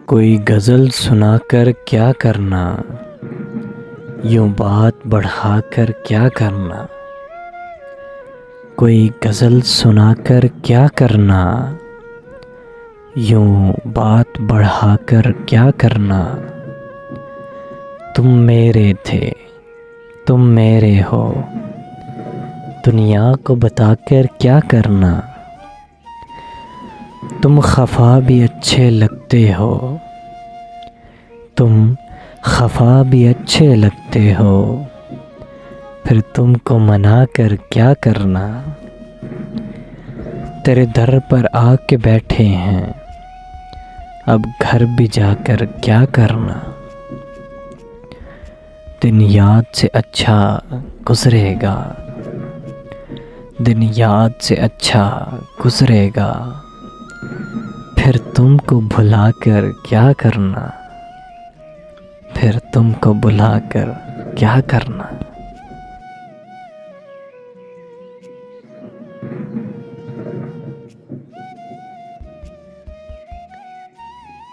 कोई गज़ल सुनाकर क्या करना, यूं बात बढ़ाकर क्या करना। कोई गज़ल सुनाकर क्या करना, यूं बात बढ़ाकर क्या करना। तुम मेरे थे, तुम मेरे हो, दुनिया को बताकर क्या करना। तुम खफा भी अच्छे लगते हो, तुम खफा भी अच्छे लगते हो, फिर तुमको मना कर क्या करना। तेरे दर पर आके बैठे हैं, अब घर भी जाकर क्या करना। दिन याद से अच्छा गुजरेगा, दिन याद से अच्छा गुजरेगा, फिर तुमको भुलाकर क्या करना, फिर तुमको बुलाकर क्या करना।